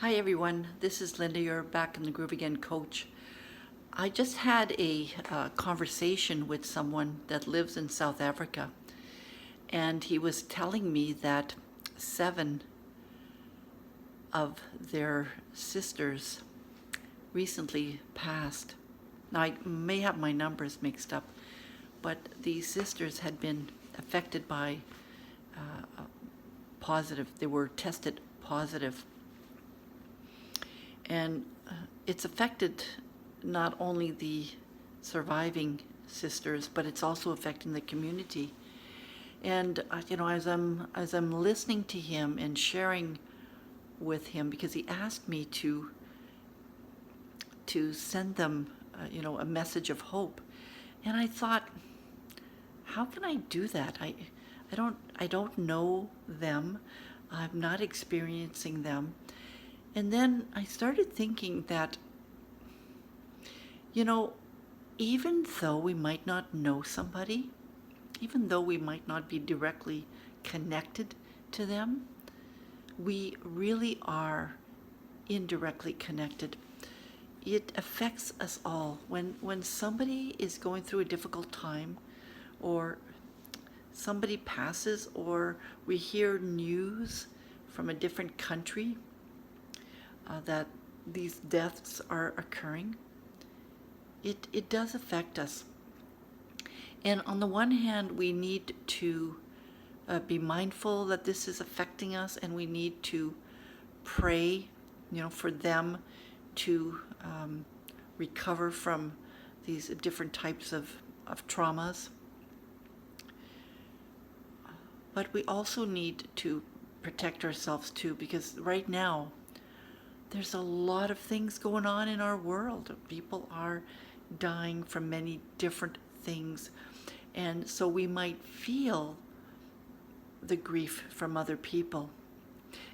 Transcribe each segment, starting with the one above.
Hi everyone, this is Linda, your Back in the Groove Again coach. I just had a conversation with someone that lives in South Africa, and he was telling me that 7 of their sisters recently passed. Now, I may have my numbers mixed up, but these sisters had been affected by positive, they were tested positive. And it's affected not only the surviving sisters, but it's also affecting the community. And as I'm listening to him and sharing with him, because he asked me to send them, a message of hope, and I thought, how can I do that? I don't know them. I'm not experiencing them. And then I started thinking that, even though we might not know somebody, even though we might not be directly connected to them, we really are indirectly connected. It affects us all. When somebody is going through a difficult time, or somebody passes, or we hear news from a different country, that these deaths are occurring, it does affect us. And on the one hand, we need to be mindful that this is affecting us, and we need to pray, for them to recover from these different types of traumas. But we also need to protect ourselves too, because right now, there's a lot of things going on in our world. People are dying from many different things. And so we might feel the grief from other people.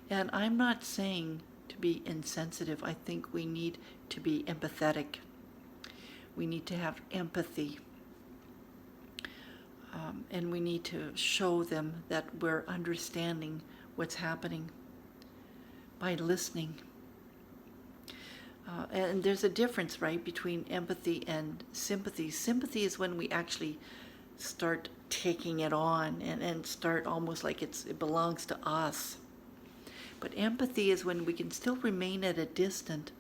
And I'm not saying to be insensitive. I think we need to be empathetic. We need to have empathy. And we need to show them that we're understanding what's happening by listening. And there's a difference, right, between empathy and sympathy. Sympathy is when we actually start taking it on and start almost like it belongs to us. But empathy is when we can still remain at a distance,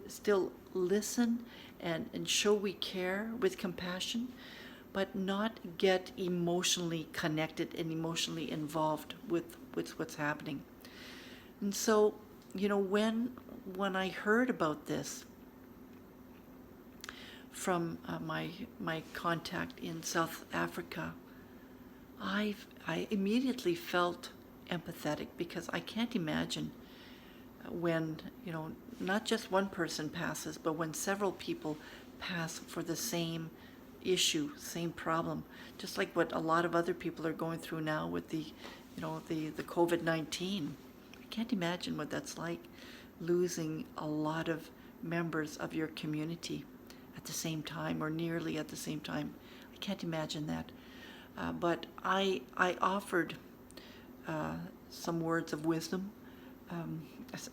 still listen and show we care with compassion, but not get emotionally connected and emotionally involved with what's happening. And so, when I heard about this from my contact in South Africa, I immediately felt empathetic, because I can't imagine when, not just one person passes, but when several people pass for the same issue, same problem, just like what a lot of other people are going through now with the COVID-19. I can't imagine what that's like, losing a lot of members of your community at the same time, or nearly at the same time. I can't imagine that. But I offered some words of wisdom,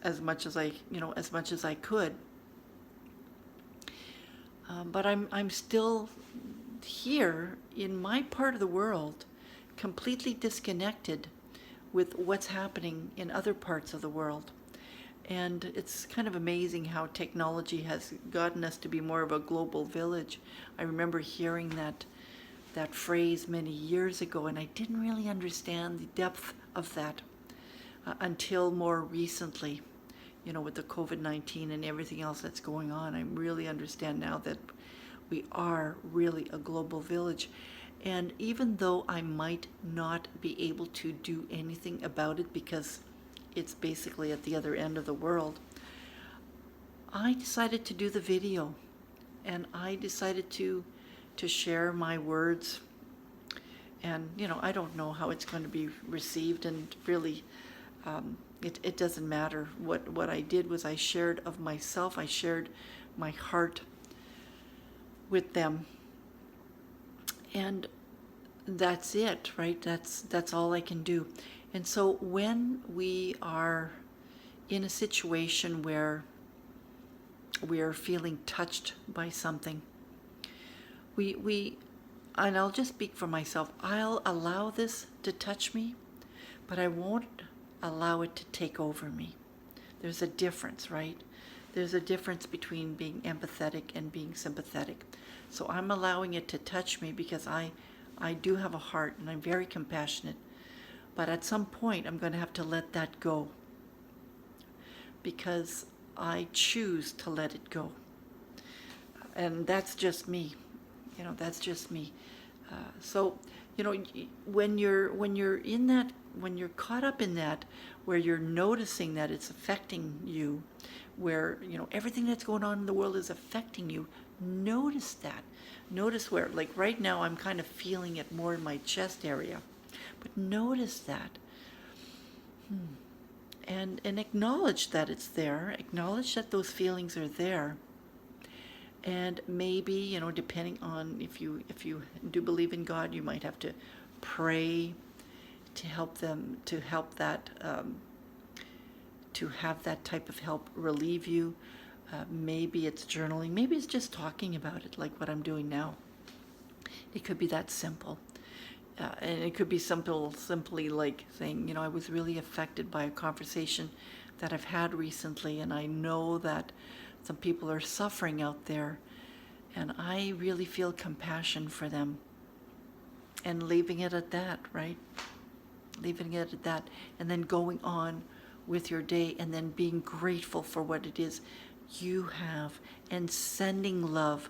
as much as I could. But I'm still here in my part of the world, completely disconnected with what's happening in other parts of the world. And it's kind of amazing how technology has gotten us to be more of a global village. I remember hearing that phrase many years ago, and I didn't really understand the depth of that until more recently, with the COVID-19 and everything else that's going on. I really understand now that we are really a global village. And even though I might not be able to do anything about it, because it's basically at the other end of the world, I decided to do the video, and I decided to share my words. And I don't know how it's going to be received, and really it doesn't matter. What I did was I shared of myself. I shared my heart with them, and that's it, right? That's all I can do. And so when we are in a situation where we are feeling touched by something, we and I'll just speak for myself, I'll allow this to touch me, but I won't allow it to take over me. There's a difference, right? There's a difference between being empathetic and being sympathetic. So I'm allowing it to touch me because I do have a heart and I'm very compassionate. But at some point, I'm going to have to let that go because I choose to let it go. And that's just me. That's just me. So, when you're in that, when you're caught up in that, where you're noticing that it's affecting you, where, everything that's going on in the world is affecting you, notice that. Notice where, like right now, I'm kind of feeling it more in my chest area. But notice that. And acknowledge that it's there. Acknowledge that those feelings are there. And maybe, depending on if you do believe in God, you might have to pray to help them, to help that, to have that type of help relieve you. Maybe it's journaling. Maybe it's just talking about it, like what I'm doing now. It could be that simple. And it could be simply like saying, I was really affected by a conversation that I've had recently, and I know that some people are suffering out there, and I really feel compassion for them. And leaving it at that, right? Leaving it at that, and then going on with your day, and then being grateful for what it is you have, and sending love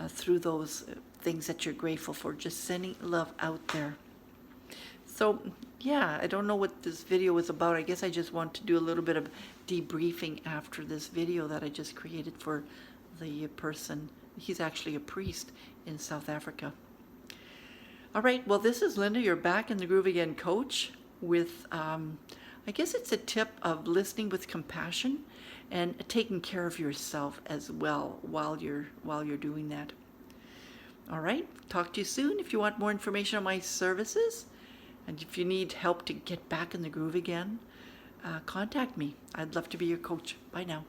through those things that you're grateful for, just sending love out there. So yeah, I don't know what this video was about. I guess I just want to do a little bit of debriefing after this video that I just created for the person. He's actually a priest in South Africa. All right, well, this is Linda, your Back in the Groove Again coach, with I guess it's a tip of listening with compassion and taking care of yourself as well while you're doing that. All right, talk to you soon. If you want more information on my services, and if you need help to get back in the groove again, contact me. I'd love to be your coach. Bye now.